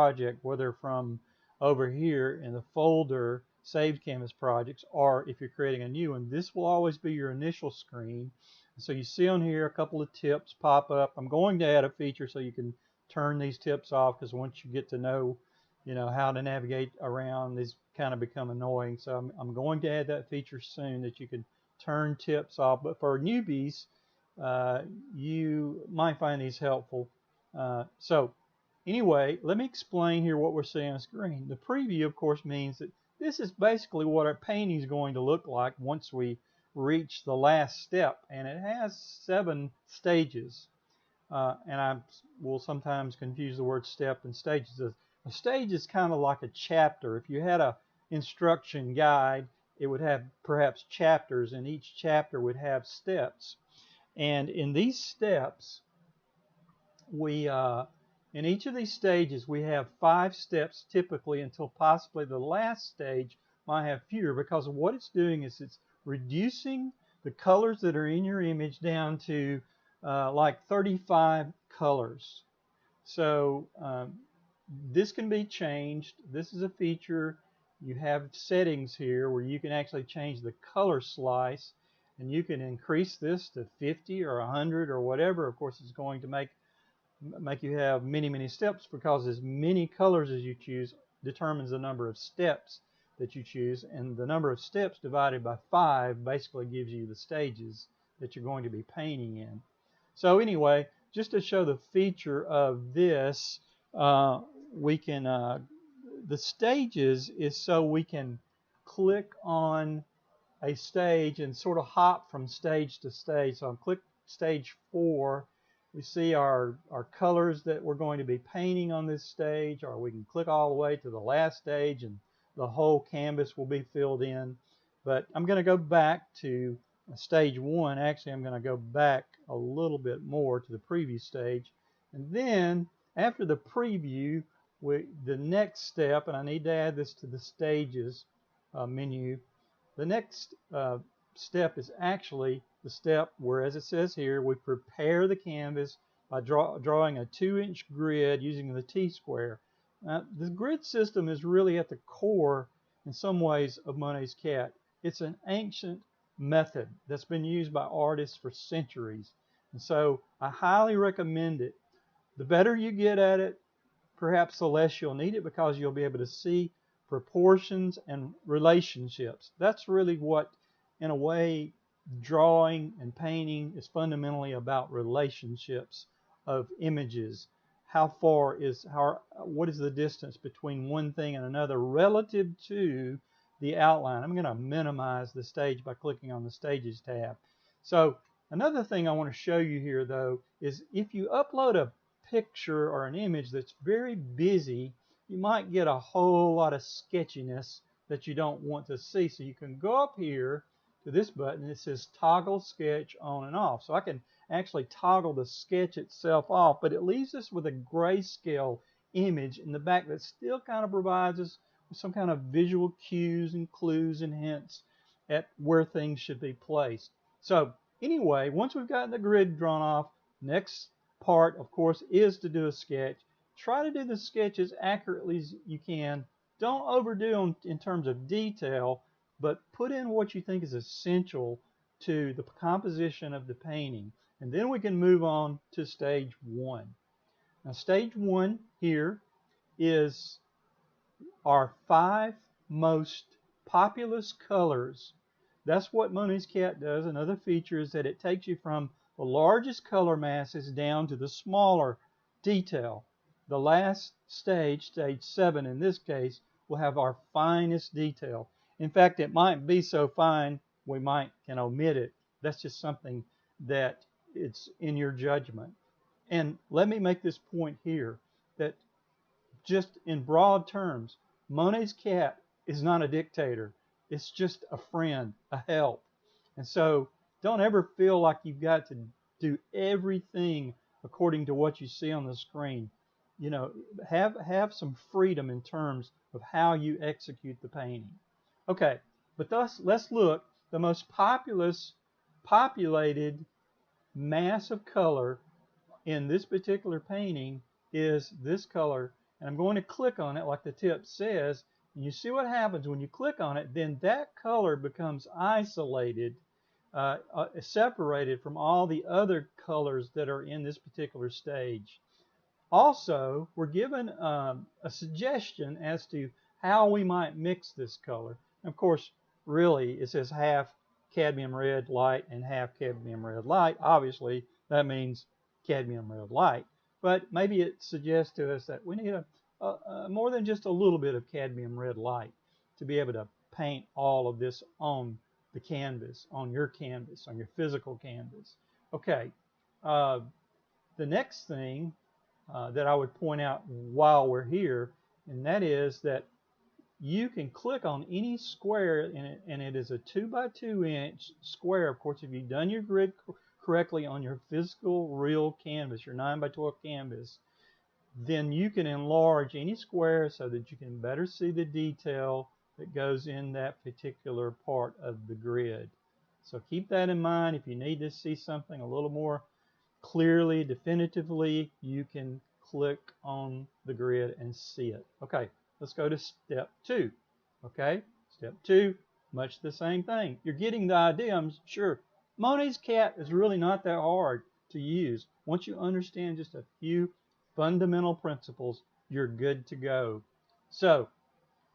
project, whether from over here in the folder saved canvas projects, or if you're creating a new one, this will always be your initial screen. So you see on here a couple of tips pop up. I'm going to add a feature so you can turn these tips off, because once you get to know, how to navigate around, these kind of become annoying. So I'm going to add that feature soon, that you can turn tips off. But for newbies, you might find these helpful. So anyway, let me explain here what we're seeing on the screen. The preview, of course, means that this is basically what our painting is going to look like once we reach the last step, and it has 7 stages. And I will sometimes confuse the word step and stages. A stage is kind of like a chapter. If you had a instruction guide, it would have perhaps chapters, and each chapter would have steps. And in these steps, in each of these stages, we have 5 steps typically, until possibly the last stage might have fewer, because what it's doing is it's reducing the colors that are in your image down to like 35 colors. So this can be changed. This is a feature. You have settings here where you can actually change the color slice, and you can increase this to 50 or 100 or whatever. Of course, it's going to make you have many steps, because as many colors as you choose determines the number of steps that you choose, and the number of steps divided by 5 basically gives you the stages that you're going to be painting in. So anyway, just to show the feature of this, we can the stages is so we can click on a stage and sort of hop from stage to stage. So I'll click stage 4. We see our colors that we're going to be painting on this stage, or we can click all the way to the last stage and the whole canvas will be filled in. But I'm going to go back to stage 1. Actually, I'm going to go back a little bit more to the preview stage. And then after the preview, the next step, and I need to add this to the stages menu, the next step is actually the step where, as it says here, we prepare the canvas by drawing a 2-inch grid using the T-square. The grid system is really at the core, in some ways, of Monet's cat. It's an ancient method that's been used by artists for centuries, and so I highly recommend it. The better you get at it, perhaps the less you'll need it, because you'll be able to see proportions and relationships. That's really what, in a way, drawing and painting is fundamentally about: relationships of images. What is the distance between one thing and another relative to the outline? I'm going to minimize the stage by clicking on the Stages tab. So another thing I want to show you here, though, is if you upload a picture or an image that's very busy, you might get a whole lot of sketchiness that you don't want to see. So you can go up here to this button. It says toggle sketch on and off. So I can actually toggle the sketch itself off, but it leaves us with a grayscale image in the back that still kind of provides us with some kind of visual cues and clues and hints at where things should be placed. So anyway, once we've gotten the grid drawn off, next part, of course, is to do a sketch. Try to do the sketch as accurately as you can. Don't overdo in terms of detail, but put in what you think is essential to the composition of the painting. And then we can move on to stage 1. Now, stage 1 here is our 5 most populous colors. That's what Monet's cat does. Another feature is that it takes you from the largest color masses down to the smaller detail. The last stage, stage 7 in this case, will have our finest detail. In fact, it might be so fine we can omit it. That's just something that it's in your judgment. And let me make this point here, that just in broad terms, Monet's cat is not a dictator. It's just a friend, a help. And so don't ever feel like you've got to do everything according to what you see on the screen. Have some freedom in terms of how you execute the painting. Okay, but let's look. The most populated mass of color in this particular painting is this color, and I'm going to click on it like the tip says, and you see what happens when you click on it. Then that color becomes isolated, separated from all the other colors that are in this particular stage. Also, we're given a suggestion as to how we might mix this color. Of course, really, it says half cadmium red light and half cadmium red light. Obviously, that means cadmium red light. But maybe it suggests to us that we need more than just a little bit of cadmium red light to be able to paint all of this on the canvas, on your physical canvas. Okay, the next thing that I would point out while we're here, and that is that you can click on any square in it, and it is a 2 by 2 inch square. Of course, if you've done your grid correctly on your physical real canvas, your 9 by 12 canvas, then you can enlarge any square so that you can better see the detail that goes in that particular part of the grid. So keep that in mind. If you need to see something a little more clearly, definitively, you can click on the grid and see it. Okay, let's go to step 2. Okay, step 2, much the same thing. You're getting the idea, I'm sure. Monet's cat is really not that hard to use. Once you understand just a few fundamental principles, you're good to go. So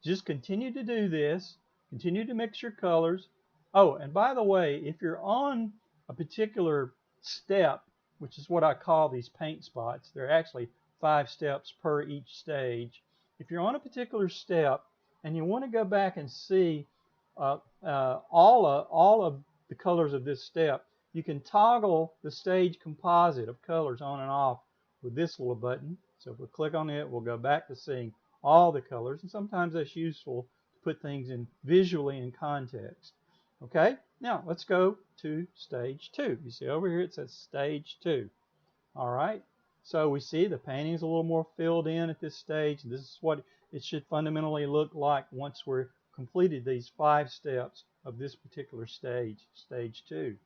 just continue to do this. Continue to mix your colors. Oh, and by the way, if you're on a particular step, which is what I call these paint spots, there are actually 5 steps per each stage. If you're on a particular step and you want to go back and see all of the colors of this step, you can toggle the stage composite of colors on and off with this little button. So if we click on it, we'll go back to seeing all the colors, and sometimes that's useful to put things in visually in context. Okay, now let's go to stage 2. You see over here it says stage 2. All right, so we see the painting is a little more filled in at this stage. This is what it should fundamentally look like once we're completed these 5 steps of this particular stage, stage 2.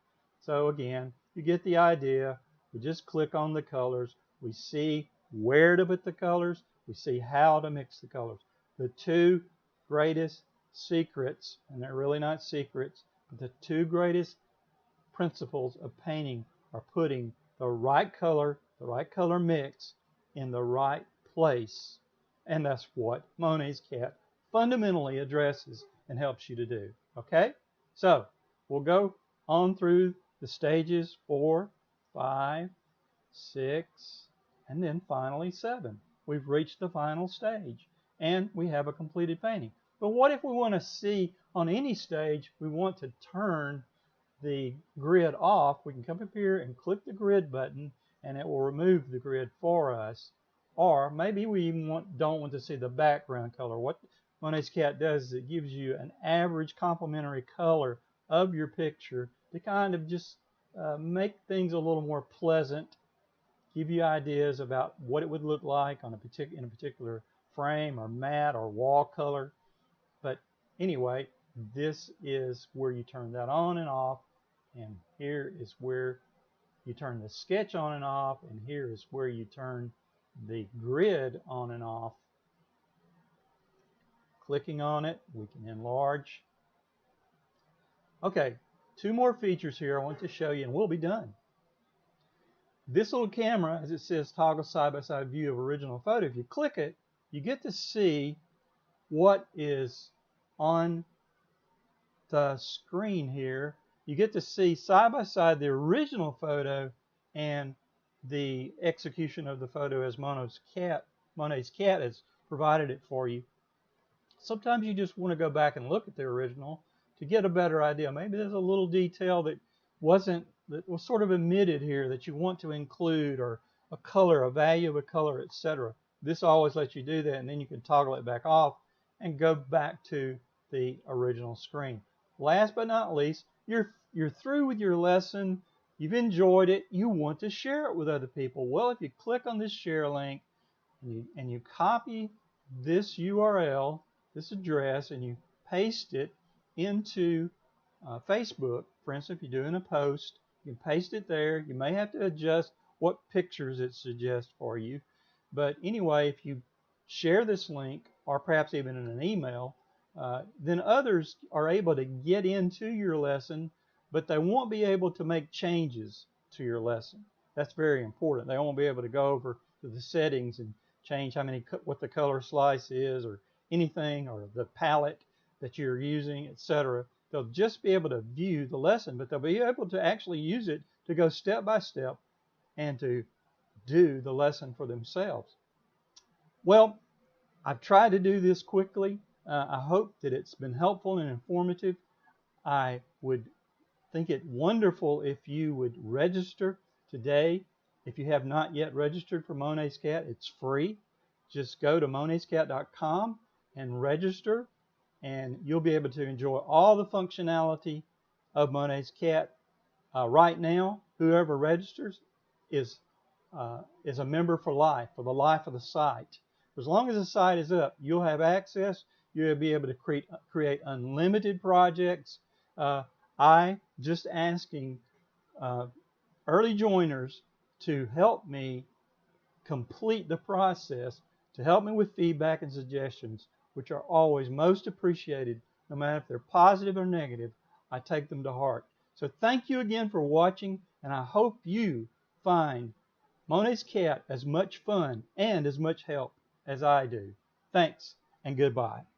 So again, you get the idea. We just click on the colors. We see where to put the colors. We see how to mix the colors. The 2 greatest secrets, and they're really not secrets, but the 2 greatest principles of painting are putting the right color mix in the right place. And that's what Monet's cat fundamentally addresses and helps you to do. Okay? So we'll go on through the stages 4, 5, 6, and then finally 7. We've reached the final stage and we have a completed painting. But what if we want to see on any stage, we want to turn the grid off? We can come up here and click the grid button and it will remove the grid for us. Or maybe we even don't want to see the background color. What Monet's cat does is it gives you an average complementary color of your picture to kind of just make things a little more pleasant, give you ideas about what it would look like on in a particular frame or mat or wall color. But anyway, this is where you turn that on and off, and here is where you turn the sketch on and off, and here is where you turn the grid on and off. Clicking on it, we can enlarge. Okay, 2 more features here I want to show you and we'll be done. This little camera, as it says toggle side-by-side view of original photo, if you click it, you get to see what is on the screen here. You get to see side-by-side the original photo and the execution of the photo as Monet's cat has provided it for you. Sometimes you just want to go back and look at the original to get a better idea. Maybe there's a little detail that was sort of omitted here that you want to include, or a color, a value of a color, etc. This always lets you do that, and then you can toggle it back off and go back to the original screen. Last but not least, you're through with your lesson. You've enjoyed it. You want to share it with other people. Well, if you click on this share link and you copy this URL, this address, and you paste it into Facebook, for instance, if you're doing a post, you can paste it there. You may have to adjust what pictures it suggests for you. But anyway, if you share this link, or perhaps even in an email, then others are able to get into your lesson, but they won't be able to make changes to your lesson. That's very important. They won't be able to go over to the settings and change what the color slice is or anything, or the palette that you're using, etc. They'll just be able to view the lesson, but they'll be able to actually use it to go step by step and to do the lesson for themselves. Well, I've tried to do this quickly. I hope that it's been helpful and informative. I would think it wonderful if you would register today. If you have not yet registered for Monet's Cat, it's free. Just go to monetscat.com and register, and you'll be able to enjoy all the functionality of Monet's Cat. Right now, whoever registers is a member for the life of the site. As long as the site is up, you'll have access. You'll be able to create unlimited projects. I just asking early joiners to help me complete the process, to help me with feedback and suggestions, which are always most appreciated, no matter if they're positive or negative. I take them to heart. So thank you again for watching, and I hope you find Monet's Cat as much fun and as much help as I do. Thanks, and goodbye.